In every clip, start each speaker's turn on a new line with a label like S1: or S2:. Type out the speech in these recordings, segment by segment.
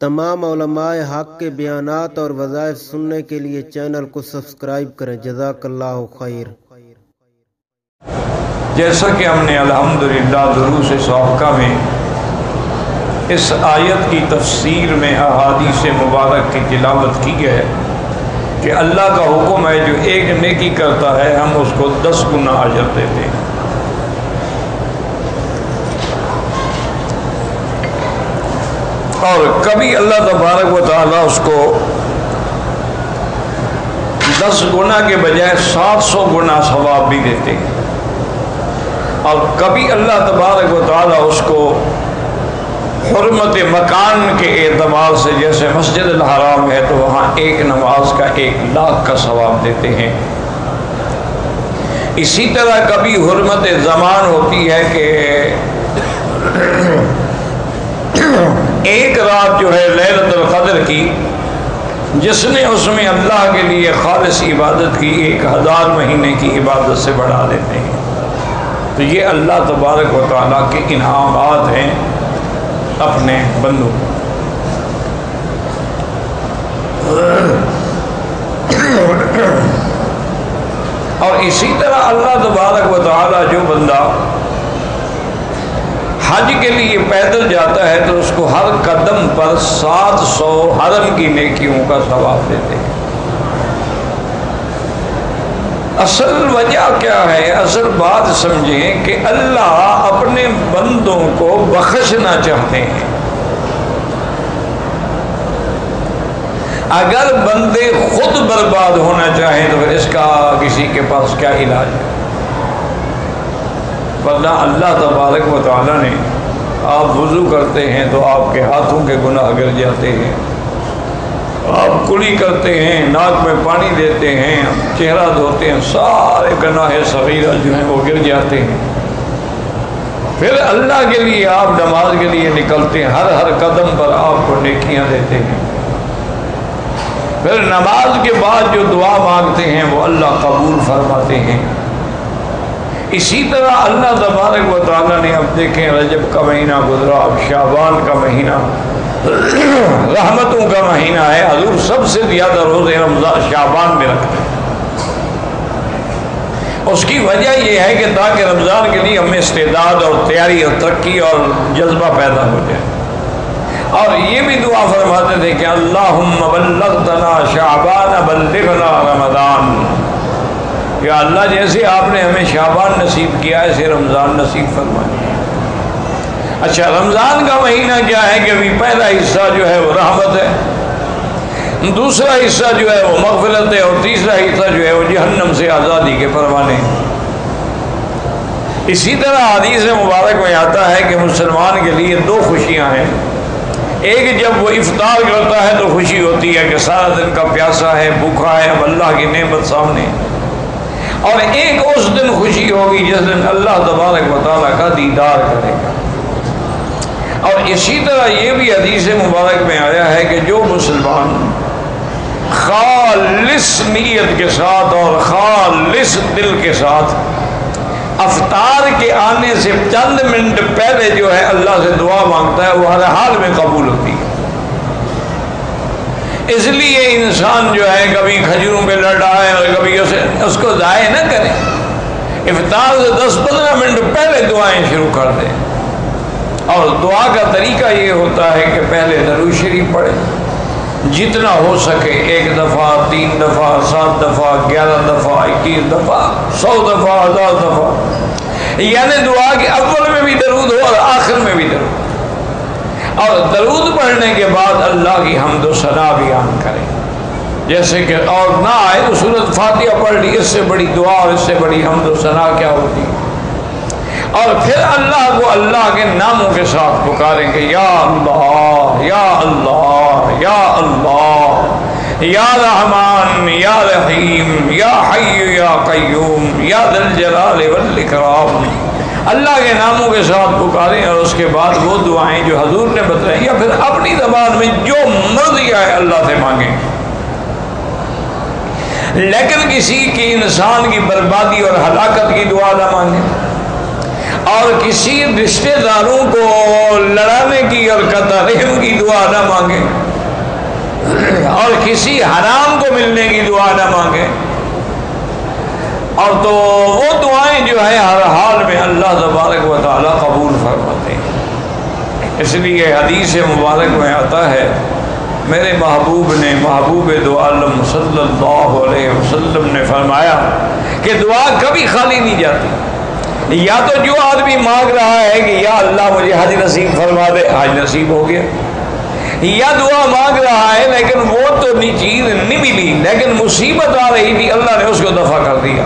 S1: تمام علماء حق کے بیانات اور وظائف سننے کے لیے چینل کو سبسکرائب کریں۔ جزاک اللہ خیر۔
S2: جیسا کہ ہم نے الحمدللہ دروس سابقہ میں اس آیت کی تفسیر میں احادیث مبارک کی تلاوت کی ہے کہ اللہ کا حکم ہے جو ایک نیکی کرتا ہے ہم اس کو 10 گنا اجر دیتے ہیں۔ اور کبھی اللہ تبارک و تعالیٰ اس کو 10 گنا کے بجائے 700 گنا ثواب بھی دیتے ہیں، اور کبھی اللہ تبارک و تعالیٰ اس کو حرمت مکان کے اعتبار سے، جیسے مسجد الحرام ہے تو وہاں ایک نماز کا 1 لاکھ کا ثواب دیتے ہیں۔ اسی طرح کبھی حرمت زمان ہوتی ہے کہ ایک رات جو ہے لیلۃ القدر کی، جس نے اس میں اللہ کے لیے خالص عبادت کی 1000 مہینے کی عبادت سے بڑھا دیتے ہیں۔ تو یہ اللہ تبارک و تعالیٰ کے انعامات ہیں اپنے بندوں کو۔ اور اسی طرح اللہ تبارک و تعالیٰ جو بندہ حج کے لیے پیدل جاتا ہے تو اس کو ہر قدم پر 700 حرم کی نیکیوں کا ثواب دیتے ہیں۔ اصل وجہ کیا ہے؟ اصل بات سمجھیں کہ اللہ اپنے بندوں کو بخشنا چاہتے ہیں۔ اگر بندے خود برباد ہونا چاہیں تو پھر اس کا کسی کے پاس کیا علاج ہے؟ ورنہ اللہ تبارک و تعالیٰ نے، آپ وضو کرتے ہیں تو آپ کے ہاتھوں کے گناہ گر جاتے ہیں، آپ کلی کرتے ہیں، ناک میں پانی دیتے ہیں، چہرہ دھوتے ہیں، سارے گناہ صغیرہ جو ہیں وہ گر جاتے ہیں۔ پھر اللہ کے لیے آپ نماز کے لیے نکلتے ہیں، ہر قدم پر آپ کو نیکیاں دیتے ہیں۔ پھر نماز کے بعد جو دعا مانگتے ہیں وہ اللہ قبول فرماتے ہیں۔ اسی طرح اللہ تبارک و تعالیٰ نے، اب دیکھیں رجب کا مہینہ گزرا، اب شعبان کا مہینہ رحمتوں کا مہینہ ہے۔ حضور سب سے زیادہ روزے رمضان شعبان میں رکھتے ہیں۔ اس کی وجہ یہ ہے کہ تاکہ رمضان کے لیے ہمیں استعداد اور تیاری اور ترقی اور جذبہ پیدا ہو جائے۔ اور یہ بھی دعا فرماتے تھے کہ اللہم بلغتنا شعبان بلغنا رمضان، یا اللہ جیسے آپ نے ہمیں شعبان نصیب کیا ایسے رمضان نصیب فرمائے۔ اچھا، رمضان کا مہینہ کیا ہے کہ ابھی پہلا حصہ جو ہے وہ رحمت ہے، دوسرا حصہ جو ہے وہ مغفرت ہے، اور تیسرا حصہ جو ہے وہ جہنم سے آزادی کے پروانے۔ اسی طرح حدیث مبارک میں آتا ہے کہ مسلمان کے لیے 2 خوشیاں ہیں۔ ایک جب وہ افطار کرتا ہے تو خوشی ہوتی ہے کہ سارا دن کا پیاسا ہے، بھوکا ہے، اب اللہ کی نعمت سامنے۔ اور ایک اس دن خوشی ہوگی جس دن اللہ تبارک و تعالیٰ کا دیدار کرے گا۔ اور اسی طرح یہ بھی حدیث مبارک میں آیا ہے کہ جو مسلمان خالص نیت کے ساتھ اور خالص دل کے ساتھ افطار کے آنے سے چند منٹ پہلے جو ہے اللہ سے دعا مانگتا ہے وہ ہر حال میں قبول ہوتی ہے۔ اس لیے انسان جو ہے کبھی کھجوروں پہ لڑ رہا ہے اور کبھی اس کو ضائع نہ کرے، افطار سے 10-15 منٹ پہلے دعائیں شروع کر دیں۔ اور دعا کا طریقہ یہ ہوتا ہے کہ پہلے درود شریف پڑھیں، جتنا ہو سکے 1 دفعہ، 3 دفعہ، 7 دفعہ، 11 دفعہ، 21 دفعہ، 100 دفعہ، 1000 دفعہ، یعنی دعا کے اول میں بھی درود ہو اور آخر میں بھی درود۔ اور درود پڑھنے کے بعد اللہ کی حمد و ثنا بیان کریں، جیسے کہ اور نہ آئے تو سورۃ فاتحہ پڑھ لی، اس سے بڑی دعا اور اس سے بڑی حمد و ثنا کیا ہوتی ہے۔ اور پھر اللہ کو اللہ کے ناموں کے ساتھ پکاریں گے، یا اللہ یا اللہ یا اللہ یا رحمان یا رحیم یا حی یا قیوم یا ذی الجلال والاکرام۔ اللہ کے ناموں کے ساتھ پکاریں اور اس کے بعد وہ دعائیں جو حضور نے بتائیں یا پھر اپنی زبان میں جو مرضی آئے اللہ سے مانگیں، لیکن کسی کی انسان کی بربادی اور ہلاکت کی دعا نہ مانگیں۔ اور کسی رشتہ داروں کو لڑانے کی اور قطع رحم کی دعا نہ مانگے، اور کسی حرام کو ملنے کی دعا نہ مانگے، اور تو وہ دعائیں جو ہے ہر حال میں اللہ تبارک و تعالیٰ قبول فرماتے ہیں۔ اس لیے حدیث مبارک میں آتا ہے میرے محبوب نے، محبوب دو عالم صلی اللہ علیہ وسلم نے فرمایا کہ دعا کبھی خالی نہیں جاتی۔ یا تو جو آدمی مانگ رہا ہے کہ یا اللہ مجھے حج نصیب فرما دے، حج نصیب ہو گیا، یا دعا مانگ رہا ہے لیکن وہ تو چیز نہیں ملی، لیکن مصیبت آ رہی تھی، اللہ نے اس کو دفع کر دیا۔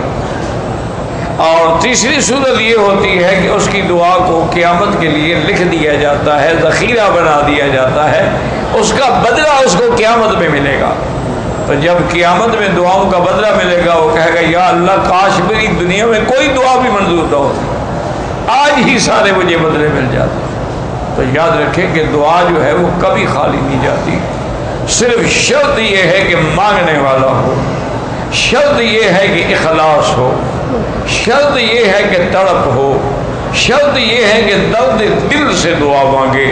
S2: اور تیسری صورت یہ ہوتی ہے کہ اس کی دعا کو قیامت کے لیے لکھ دیا جاتا ہے، ذخیرہ بنا دیا جاتا ہے، اس کا بدلہ اس کو قیامت میں ملے گا۔ تو جب قیامت میں دعاؤں کا بدلہ ملے گا، وہ کہے گا یا اللہ کاش میری دنیا میں کوئی دعا بھی منظور نہ ہوتی، آج ہی سارے مجھے بدلے مل جاتے۔ تو یاد رکھیں کہ دعا جو ہے وہ کبھی خالی نہیں جاتی، صرف شرط یہ ہے کہ مانگنے والا ہو، شرط یہ ہے کہ اخلاص ہو، شرط یہ ہے کہ تڑپ ہو، شرط یہ ہے کہ درد دل سے دعا مانگے۔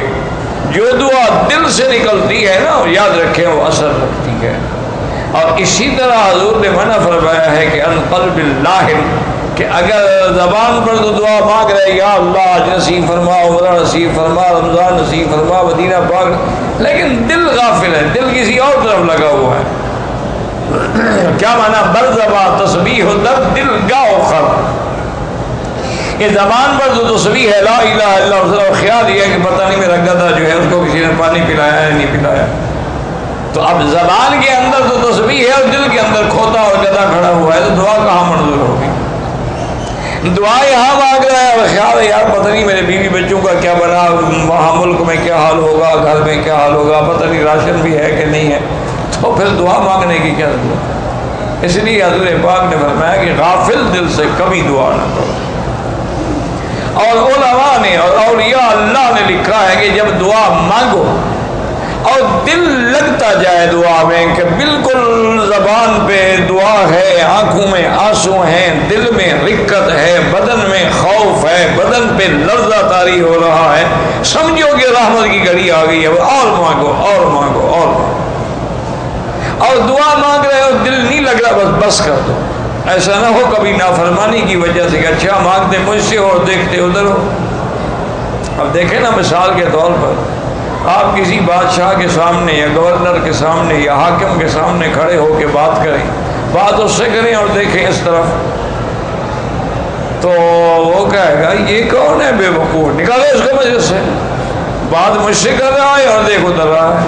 S2: جو دعا دل سے نکلتی ہے نا، یاد رکھیں وہ اثر رکھتی ہے۔ اور اسی طرح حضور نے منع فرمایا ہے کہ ان قلب لاہن، کہ اگر زبان پر تو دعا مانگ رہے یا اللہ آج نصیب فرما، عمرہ نصیب فرما، رمضان نصیب فرما، مدینہ پاک، لیکن دل غافل ہے، دل کسی اور طرف لگا ہوا ہے۔ کیا معنی؟ بر زبان تسبیح ہو در دل گاؤ خر، یہ زبان پر تو تسبیح ہے لا الہ الا اللہ، اور خیال یہ ہے کہ پتہ نہیں میرا گدھا جو ہے اس کو کسی نے پانی پلایا ہے نہیں پلایا۔ تو اب زبان کے اندر تو تسبیح ہے اور دل کے اندر کھوتا اور گدھا کھڑا ہوا ہے، تو دعا کہاں منظور ہوگی؟ دعا یہاں مانگ رہا ہے اور خیال ہے یار پتہ نہیں میرے بیوی بچوں کا کیا بنا، وہاں ملک میں کیا حال ہوگا، گھر میں کیا حال ہوگا، پتہ نہیں راشن بھی ہے کہ نہیں ہے، تو پھر دعا مانگنے کی کیا ضرورت ہے؟ اس لیے حضور پاک نے فرمایا کہ غافل دل سے کبھی دعا نہ کرو۔ اور علماء نے اور اولیاء اللہ نے لکھا ہے کہ جب دعا مانگو اور دل لگتا جائے دعا میں کہ بالکل زبان پہ دعا ہے، آنکھوں میں آنسو ہیں، دل میں رقت ہے، بدن میں خوف ہے، بدن پہ لرزہ طاری ہو رہا ہے، سمجھو کہ رحمت کی گھڑی آ گئی ہے، اور مانگو اور مانگو اور مانگو۔ اور دعا مانگ رہے ہو دل نہیں لگ رہا، بس کر دو، ایسا نہ ہو کبھی نافرمانی کی وجہ سے کہ اچھا مانگتے مجھ سے اور دیکھتے ادھر ہو۔ اب دیکھیں نا مثال کے طور پر آپ کسی بادشاہ کے سامنے یا گورنر کے سامنے یا حاکم کے سامنے کھڑے ہو کے بات کریں، بات اس سے کریں اور دیکھیں اس طرف، تو وہ کہے گا یہ کون ہے بے وقوف، نکالو اس کو مجلس سے، بات مجھ سے کر رہا ہے اور دیکھ ادھر رہا ہے۔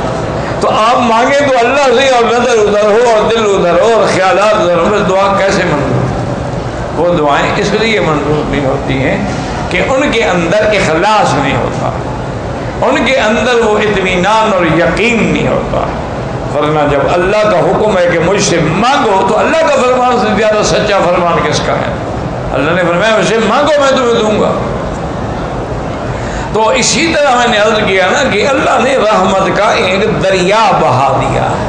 S2: تو آپ مانگیں تو اللہ سے اور نظر ادھر ہو اور دل ادھر ہو اور خیالات ادھر ہو، دعا کیسے منظور؟ وہ دعائیں اس لیے منظور نہیں ہوتی ہیں کہ ان کے اندر اخلاص نہیں ہوتا، ان کے اندر وہ اطمینان اور یقین نہیں ہوتا۔ ورنہ جب اللہ کا حکم ہے کہ مجھ سے مانگو، تو اللہ کا فرمان سے زیادہ سچا فرمان کس کا ہے؟ اللہ نے فرمایا مجھ سے مانگو میں تمہیں دوں گا۔ تو اسی طرح میں نے عرض کیا نا کہ اللہ نے رحمت کا ایک دریا بہا دیا ہے،